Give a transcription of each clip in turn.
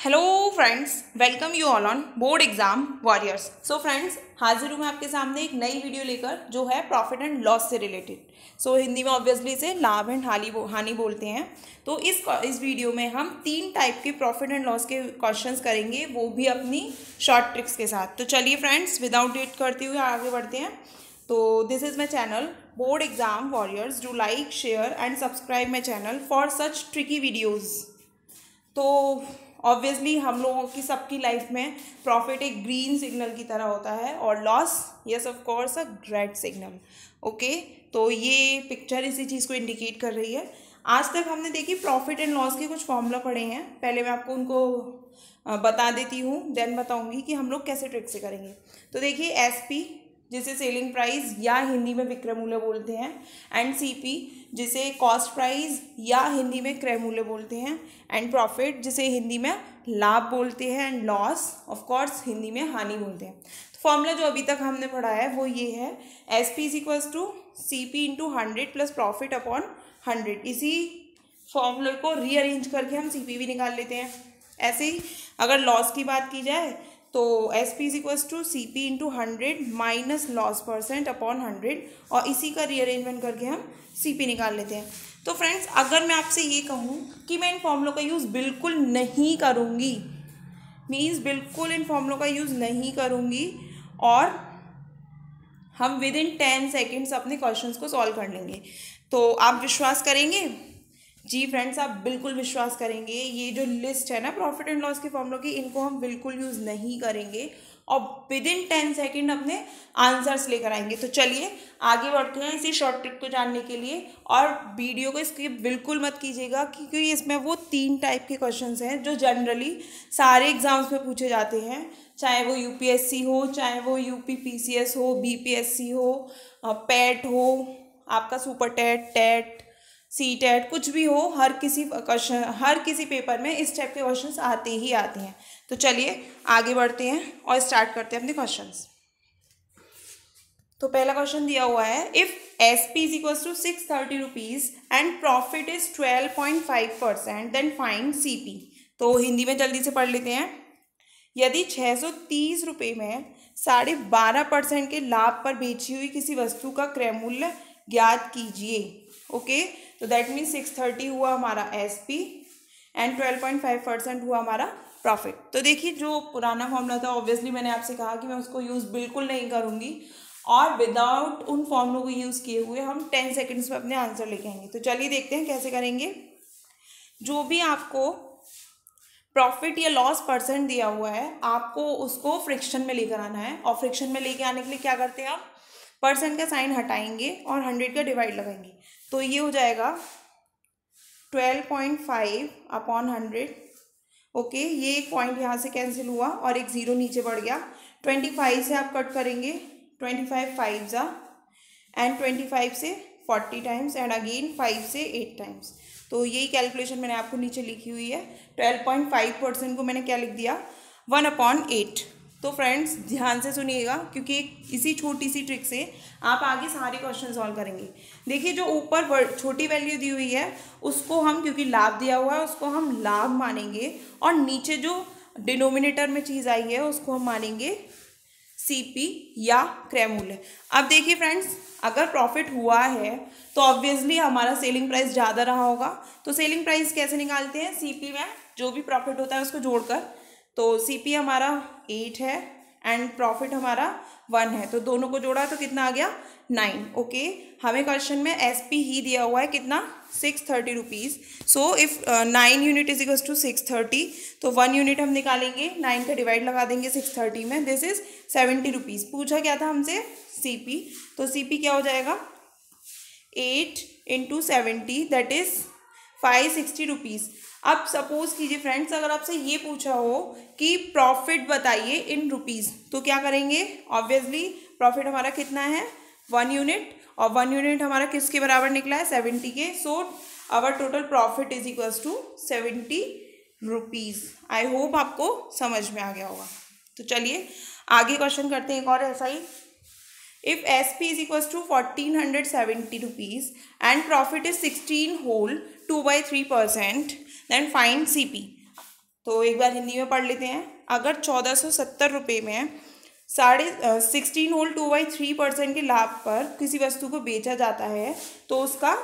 Hello friends, welcome you all on board exam warriors. So friends, हाजिर हूँ मैं आपके सामने एक नई वीडियो लेकर जो है प्रॉफिट एंड लॉस से रिलेटेड। सो हिंदी में ऑब्वियसली इसे लाभ एंड हानि बोलते हैं। तो इस वीडियो में हम 3 टाइप के प्रॉफिट एंड लॉस के क्वेश्चंस करेंगे, वो भी अपनी शॉर्ट ट्रिक्स के साथ। तो चलिए फ्रेंड्स, विदाउट लेट करते हुए आगे बढ़ते हैं। तो this is my channel board exam warriors. Do like, share and subscribe my channel for such tricky videos. तो ऑब्वियसली हम लोगों की सबकी लाइफ में प्रॉफिट एक ग्रीन सिग्नल की तरह होता है और loss yes of course a red signal. Okay, तो ये पिक्चर इसी चीज़ को इंडिकेट कर रही है। आज तक हमने देखी प्रॉफिट एंड लॉस के कुछ फॉर्मूला पढ़े हैं। पहले मैं आपको उनको बता देती हूँ, देन बताऊँगी कि हम लोग कैसे ट्रिक से करेंगे। तो देखिए, एसपी जिसे सेलिंग प्राइस या हिंदी में विक्रय मूल्य बोलते हैं, एंड सीपी जिसे कॉस्ट प्राइस या हिंदी में क्रय मूल्य बोलते हैं, एंड प्रॉफिट जिसे हिंदी में लाभ बोलते हैं, and loss of course Hindi में हानि बोलते हैं। तो फॉर्मूला जो अभी तक हमने पढ़ा है वो ये है, S P is equals to C P into 100 plus profit upon 100। इसी फॉर्मूले को रीअरेंज करके हम सी पी भी निकाल लेते हैं। ऐसे ही अगर लॉस की बात की जाए तो S P is equals to C P into 100 minus loss percent upon 100, और इसी का रीअरेंजमेंट करके हम सी पी निकाल लेते हैं। तो फ्रेंड्स, अगर मैं आपसे ये कहूँ कि मैं इन फॉर्मूलों का यूज़ बिल्कुल नहीं करूँगी, मीन्स बिल्कुल इन फॉर्मूलों का यूज़ नहीं करूँगी, और हम विद इन 10 सेकेंड्स अपने क्वेश्चंस को सॉल्व कर लेंगे, तो आप विश्वास करेंगे? जी फ्रेंड्स, आप बिल्कुल विश्वास करेंगे। ये जो लिस्ट है ना प्रॉफिट एंड लॉस के फॉर्मूलों की, इनको हम बिल्कुल यूज़ नहीं करेंगे और विद इन 10 सेकेंड अपने आंसर्स लेकर आएंगे। तो चलिए आगे बढ़ते हैं इसी शॉर्ट ट्रिक को जानने के लिए, और वीडियो को स्किप बिल्कुल मत कीजिएगा, क्योंकि इसमें वो 3 टाइप के क्वेश्चंस हैं जो जनरली सारे एग्जाम्स में पूछे जाते हैं, चाहे वो यूपीएससी हो, चाहे वो यूपीपीसीएस हो, बीपीएससी हो, पैट हो, आपका super TET, TET, C TET, कुछ भी हो, हर किसी पेपर में इस टाइप के क्वेश्चंस आते ही आते हैं। तो चलिए आगे बढ़ते हैं और स्टार्ट करते हैं अपने क्वेश्चंस। तो पहला क्वेश्चन दिया हुआ है, if S P is equals to 630 rupees and profit is 12.5%, then find C P. तो हिंदी में जल्दी से पढ़ लेते हैं। यदि 630 रुपये में 12.5% के लाभ पर बेची हुई किसी वस्तु का क्रय मूल्य ज्ञात कीजिए। ओके, तो दैट मीन्स 630 हुआ हमारा एस पी एंड 12.5% हुआ हमारा प्रॉफिट। तो देखिए, जो पुराना फॉर्मूला था ऑब्वियसली मैंने आपसे कहा कि मैं उसको यूज़ बिल्कुल नहीं करूँगी, और विदाउट उन फॉर्मूलों को यूज़ किए हुए हम 10 सेकेंड्स में अपने आंसर लेके आएंगे। तो चलिए देखते हैं कैसे करेंगे। जो भी आपको प्रॉफिट या लॉस परसेंट दिया हुआ है, आपको उसको फ्रिक्शन में लेकर आना है, और फ्रिक्शन में लेके आने के लिए क्या करते हैं आप, परसेंट का साइन हटाएंगे और 100 का डिवाइड लगाएंगे। तो ये हो जाएगा 12.5 अपॉन 100। ओके, ये एक पॉइंट यहाँ से कैंसिल हुआ और एक ज़ीरो नीचे बढ़ गया। 25 से आप कट करेंगे, 25 5 जा, एंड 25 से 40 टाइम्स, एंड अगेन 5 से 8 टाइम्स। तो यही कैलकुलेशन मैंने आपको नीचे लिखी हुई है। 12.5% को मैंने क्या लिख दिया, 1/8। तो फ्रेंड्स ध्यान से सुनिएगा, क्योंकि इसी छोटी सी ट्रिक से आप आगे सारे क्वेश्चन सॉल्व करेंगे। देखिए, जो ऊपर छोटी वैल्यू दी हुई है उसको हम, क्योंकि लाभ दिया हुआ है, उसको हम लाभ मानेंगे, और नीचे जो डिनोमिनेटर में चीज़ आई है उसको हम मानेंगे सीपी या क्रय मूल्य। अब देखिए फ्रेंड्स, अगर प्रॉफिट हुआ है तो ऑब्वियसली हमारा सेलिंग प्राइस ज़्यादा रहा होगा। तो सेलिंग प्राइस कैसे निकालते हैं, सीपी में जो भी प्रॉफिट होता है उसको जोड़कर। तो सीपी हमारा 8 है एंड प्रॉफिट हमारा 1 है, तो दोनों को जोड़ा तो कितना आ गया, 9। ओके, हमें क्वेश्चन में एसपी ही दिया हुआ है, कितना, 630 rupees. So if 9 unit is equals to 630, तो 1 यूनिट हम निकालेंगे, 9 का डिवाइड लगा देंगे 630 में, दिस इज 70 रुपीज़। पूछा क्या था हमसे, सीपी, तो सीपी क्या हो जाएगा, 8 इंटू 70 दैट इज 560 रुपीज़। अब सपोज कीजिए फ्रेंड्स, अगर आपसे ये पूछा हो कि प्रॉफिट बताइए इन रुपीज़, तो क्या करेंगे, ऑब्वियसली प्रॉफिट हमारा कितना है, 1 यूनिट, और 1 यूनिट हमारा किसके बराबर निकला है, 70 के। So our total profit is equals to 70 rupees. I hope आपको समझ में आ गया होगा। तो चलिए आगे क्वेश्चन करते हैं एक और ऐसा ही। If SP is equals to 1470 rupees and profit is 16 whole 2/3%, then find CP. तो एक बार हिंदी में पढ़ लेते हैं। अगर 1470 रुपये में 16 होल 2/3% के लाभ पर किसी वस्तु को बेचा जाता है तो उसका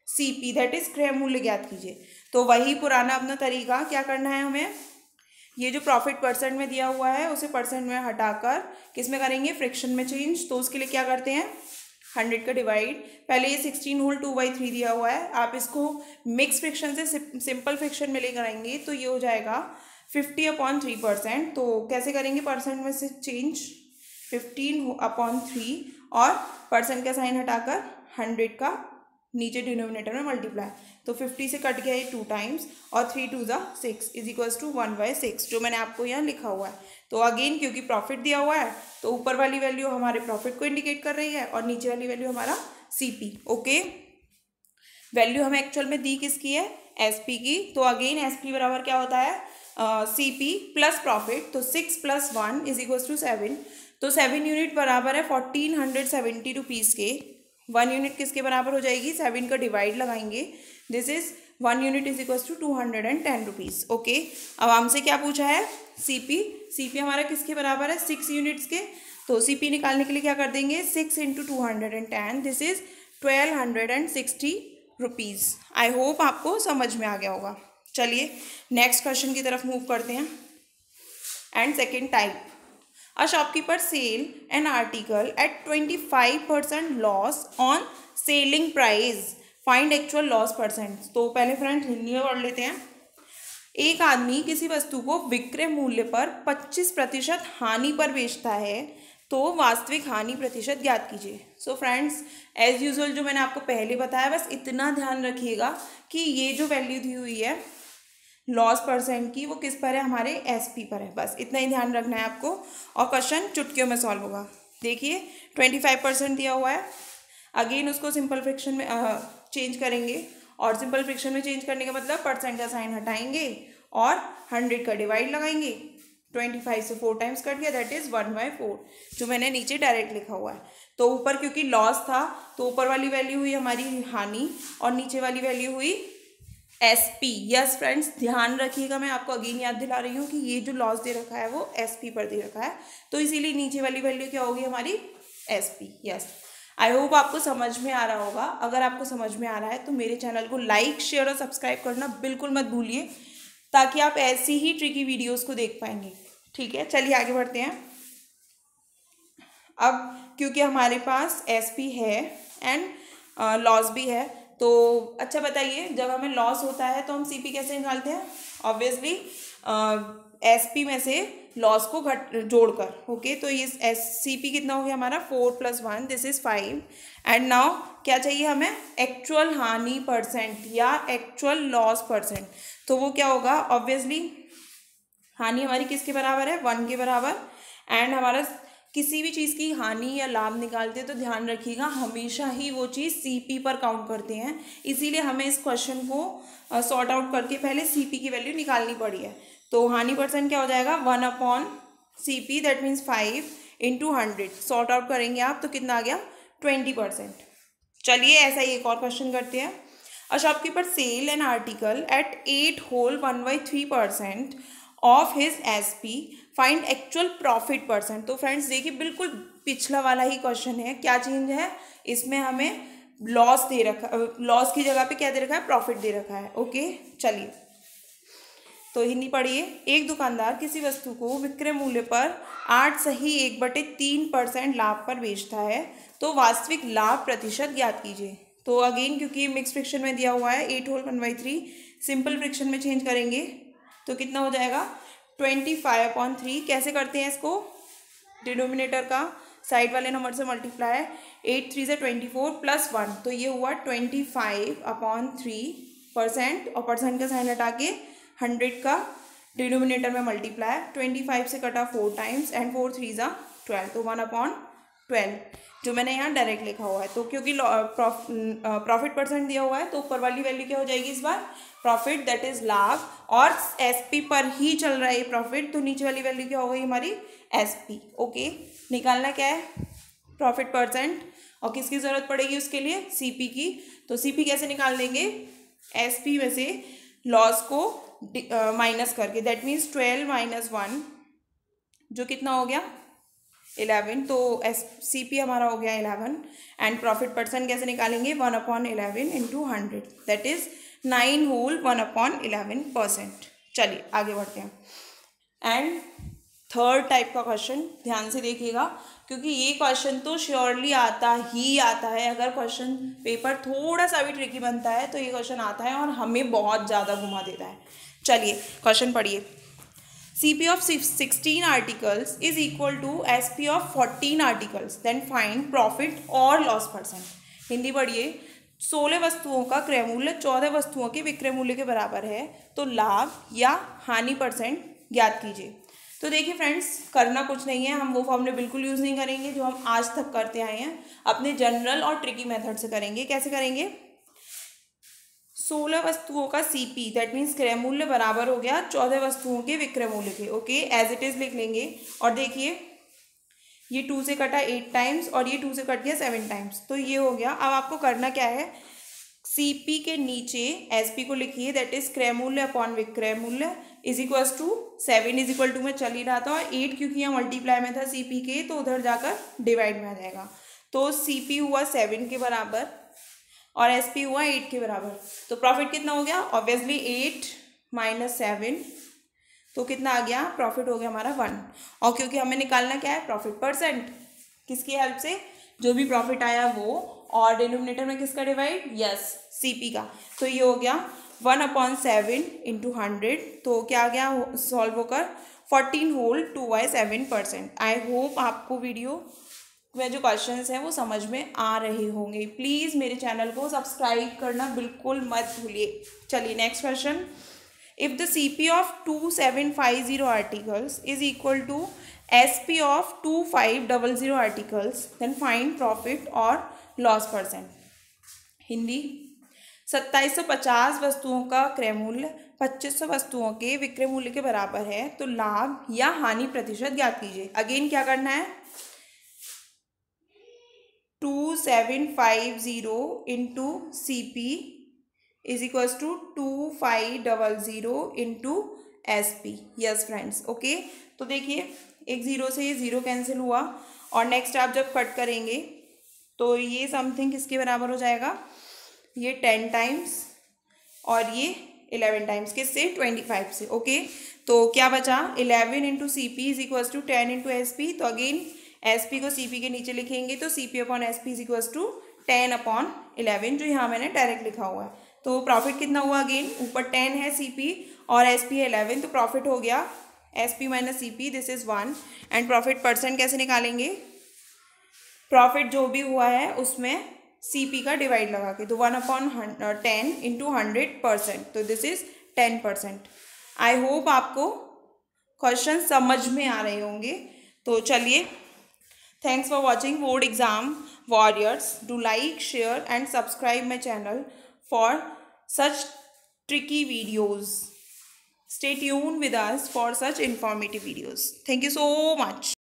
CP दैट इज क्रय मूल्य ज्ञात कीजिए। तो वही पुराना अपना तरीका, क्या करना है हमें, ये जो प्रॉफिट परसेंट में दिया हुआ है उसे परसेंट में हटाकर किस में करेंगे, फ्रैक्शन में चेंज। तो उसके लिए क्या करते हैं, 100 का डिवाइड, पहले ये 16 होल 2/3 दिया हुआ है, आप इसको मिक्स फ्रैक्शन से सिंपल फ्रैक्शन में लेकर आएंगे तो ये हो जाएगा 50/3%। तो कैसे करेंगे, परसेंट में से चेंज 15/3 और परसेंट का साइन हटाकर 100 का नीचे डिनोमिनेटर में मल्टीप्लाई। तो 50 से कट गया ये 2 टाइम्स और 3 2 ज़ा 6 इज इक्वल्स टू 1/6 जो मैंने आपको यहाँ लिखा हुआ है। तो अगेन क्योंकि प्रॉफिट दिया हुआ है तो ऊपर वाली वैल्यू हमारे प्रॉफिट को इंडिकेट कर रही है और नीचे वाली वैल्यू हमारा CP। ओके, वैल्यू हमें एक्चुअल में दी किसकी है, SP की। तो अगेन SP बराबर क्या होता है, CP प्लस प्रॉफिट। तो 6 + 1 इज इक्वल्स टू 7। तो 7 यूनिट बराबर है 1470 रुपीज़ के। 1 यूनिट किसके बराबर हो जाएगी, 7 का डिवाइड लगाएंगे, this is 1 unit is equals to 210 rupees. Okay, अब हमसे क्या पूछा है, CP हमारा किसके बराबर है, 6 यूनिट्स के। तो CP निकालने के लिए क्या कर देंगे, 6 × 210, this is 1260 rupees. I hope आपको समझ में आ गया होगा। चलिए नेक्स्ट क्वेश्चन की तरफ मूव करते हैं। And second type, a shopkeeper sell an article at 25% loss on selling price, find actual loss percent। तो पहले फ्रेंड्स हिंदी में पढ़ लेते हैं। एक आदमी किसी वस्तु को विक्रय मूल्य पर 25% हानि पर बेचता है तो वास्तविक हानि प्रतिशत ज्ञात कीजिए। सो फ्रेंड्स एज यूजुअल जो मैंने आपको पहले बताया, बस इतना ध्यान रखिएगा कि ये जो वैल्यू दी हुई है लॉस परसेंट की वो किस पर है, हमारे SP पर है, बस इतना ही ध्यान रखना है आपको और क्वेश्चन चुटकियों में सॉल्व होगा। देखिए 25% दिया हुआ है, अगेन उसको सिंपल फ्रैक्शन में चेंज करेंगे और सिंपल फ्रैक्शन में चेंज करने का मतलब परसेंट का साइन हटाएंगे और 100 का डिवाइड लगाएंगे। 25 से 4 टाइम्स कट गया, दैट इज 1/4 जो मैंने नीचे डायरेक्ट लिखा हुआ है। तो ऊपर क्योंकि लॉस था तो ऊपर वाली वैल्यू हुई हमारी हानि और नीचे वाली वैल्यू हुई SP। यस फ्रेंड्स ध्यान रखिएगा, मैं आपको अगेन याद दिला रही हूँ कि ये जो लॉस दे रखा है वो SP पर दे रखा है, तो इसीलिए नीचे वाली वैल्यू क्या होगी हमारी SP। यस, आई होप आपको समझ में आ रहा होगा। अगर आपको समझ में आ रहा है तो मेरे चैनल को लाइक, शेयर और सब्सक्राइब करना बिल्कुल मत भूलिए ताकि आप ऐसी ही ट्रिकी वीडियोज़ को देख पाएंगे। ठीक है, चलिए आगे बढ़ते हैं। अब क्योंकि हमारे पास SP है एंड लॉस भी है, तो अच्छा बताइए, जब हमें लॉस होता है तो हम CP कैसे निकालते हैं, ऑब्वियसली SP में से लॉस को जोड़कर। ओके, तो ये CP कितना हो गया हमारा 4 + 1, दिस इज 5। एंड नाउ क्या चाहिए हमें, एक्चुअल हानि परसेंट या एक्चुअल लॉस परसेंट। तो वो क्या होगा, ऑब्वियसली हानि हमारी किसके बराबर है, 1 के बराबर। एंड हमारा किसी भी चीज़ की हानि या लाभ निकालते हैं तो ध्यान रखिएगा हमेशा ही वो चीज़ CP पर काउंट करते हैं, इसीलिए हमें इस क्वेश्चन को सॉर्ट आउट करके पहले CP की वैल्यू निकालनी पड़ी है। तो हानि परसेंट क्या हो जाएगा, 1/CP that means 5 × 100। Sort out करेंगे आप तो कितना आ गया, 20%। चलिए ऐसा ही एक और क्वेश्चन करते हैं। A shopkeeper sell an article at 8 whole 1/3% of his SP, find actual profit percent. तो फ्रेंड्स देखिए बिल्कुल पिछला वाला ही क्वेश्चन है, क्या चेंज है इसमें, हमें लॉस दे रखा, लॉस की जगह पे क्या दे रखा है, प्रॉफिट दे रखा है। ओके चलिए तो हिंदी पढ़िए। एक दुकानदार किसी वस्तु को विक्रय मूल्य पर 8 सही 1/3% लाभ पर बेचता है तो वास्तविक लाभ प्रतिशत ज्ञात कीजिए। तो अगेन क्योंकि मिक्स फ्रैक्शन में दिया हुआ है 8 होल 1/3, सिंपल फ्रैक्शन में चेंज करेंगे तो कितना हो जाएगा 25/3। कैसे करते हैं इसको, डिनोमिनेटर का साइड वाले नंबर से मल्टीप्लाई, 8 3 से 24 + 1, तो ये हुआ 25/3% और परसेंट का साइन हटा के 100 का डिनोमिनेटर में मल्टीप्लाई। 25 से कटा 4 टाइम्स एंड 4 3 ज़ा 12, तो 1/12 जो मैंने यहाँ डायरेक्ट लिखा हुआ है। तो क्योंकि प्रॉफिट परसेंट दिया हुआ है तो ऊपर वाली वैल्यू क्या हो जाएगी इस बार, प्रॉफिट दैट इज लाभ, और SP पर ही चल रहा है प्रॉफिट, तो नीचे वाली वैल्यू क्या हो गई हमारी SP। ओके, निकालना क्या है, प्रॉफिट परसेंट, और किसकी ज़रूरत पड़ेगी उसके लिए, CP की। तो CP कैसे निकाल देंगे, SP में से लॉस को माइनस करके, दैट मीन्स 12 माइनस 1 जो कितना हो गया 11, तो CP हमारा हो गया 11 एंड प्रॉफिट परसेंट कैसे निकालेंगे 1/11 इंटू 100 दैट इज 9 होल 1/11%। चलिए आगे बढ़ते हैं। एंड थर्ड टाइप का क्वेश्चन ध्यान से देखिएगा क्योंकि ये क्वेश्चन तो श्योरली आता ही आता है। अगर क्वेश्चन पेपर थोड़ा सा भी ट्रिकी बनता है तो ये क्वेश्चन आता है और हमें बहुत ज़्यादा घुमा देता है। चलिए क्वेश्चन पढ़िए। CP of 16 articles is equal to SP of 14 articles. Then find profit और loss percent. हिंदी पढ़िए। 16 वस्तुओं का क्रय मूल्य 14 वस्तुओं के विक्रय मूल्य के बराबर है तो लाभ या हानि परसेंट ज्ञात कीजिए। तो देखिए फ्रेंड्स, करना कुछ नहीं है, हम वो फॉर्मूले बिल्कुल यूज़ नहीं करेंगे जो हम आज तक करते आए हैं, अपने जनरल और ट्रिकी मेथड से करेंगे। कैसे करेंगे? 16 वस्तुओं का CP दैट मीन्स क्रय मूल्य बराबर हो गया 14 वस्तुओं के विक्रय मूल्य के। ओके, एज इट इज लिख लेंगे। और देखिए ये 2 से कटा 8 टाइम्स और ये 2 से कट गया 7 टाइम्स, तो ये हो गया। अब आपको करना क्या है, CP के नीचे SP को लिखिए दैट इज क्रय मूल्य अपॉन विक्रय मूल्य is equals to 7 is equal to में चल ही रहा था और 8 क्योंकि यहाँ मल्टीप्लाई में था CP के तो उधर जाकर डिवाइड में आ जाएगा। तो CP हुआ 7 के बराबर और SP हुआ 8 के बराबर। तो प्रॉफिट कितना हो गया? ऑब्वियसली 8 माइनस 7 तो कितना आ गया? प्रॉफिट हो गया हमारा 1। और क्योंकि हमें निकालना क्या है? Profit percent. किसकी हेल्प से? जो भी प्रॉफिट आया वो, और डिनोमिनेटर में किसका डिवाइड? यस, CP का। तो ये हो गया 1/7 इंटू 100, तो क्या आ गया सॉल्व होकर 14 होल 2/7%। आई होप आपको वीडियो में जो क्वेश्चंस हैं वो समझ में आ रहे होंगे। प्लीज़ मेरे चैनल को सब्सक्राइब करना बिल्कुल मत भूलिए। चलिए next question. If the CP of 2750 articles is equal to SP of 2500 articles then find profit और लॉस परसेंट। हिंदी। 2750 वस्तुओं का क्रय मूल्य 2500 वस्तुओं के विक्रय मूल्य के बराबर है तो लाभ या हानि प्रतिशत ज्ञात कीजिए। अगेन क्या करना है? 2750 into CP is equals to 2500 into SP। Yes friends, okay. तो देखिए एक ज़ीरो से ये ज़ीरो कैंसिल हुआ और नेक्स्ट आप जब कट करेंगे तो ये समथिंग किसके बराबर हो जाएगा? ये 10 टाइम्स और ये 11 टाइम्स। किससे? 25 से। ओके, तो क्या बचा? 11 into CP is equals to 10 into SP। तो अगेन SP को CP के नीचे लिखेंगे तो CP upon SP is equals to 10/11 जो यहाँ मैंने डायरेक्ट लिखा हुआ है। तो प्रॉफिट कितना हुआ? अगेन ऊपर 10 है CP और SP है 11, तो प्रॉफिट हो गया SP minus CP this is 1। And profit percent कैसे निकालेंगे? प्रॉफिट जो भी हुआ है उसमें CP का डिवाइड लगा के, तो 1/10 इंटू 100%, तो दिस इज 10%। आई होप आपको क्वेश्चन समझ में आ रहे होंगे। तो चलिए, thanks for watching board exam warriors. Do like, share and subscribe my channel for such tricky videos. Stay tuned with us for such informative videos. Thank you so much.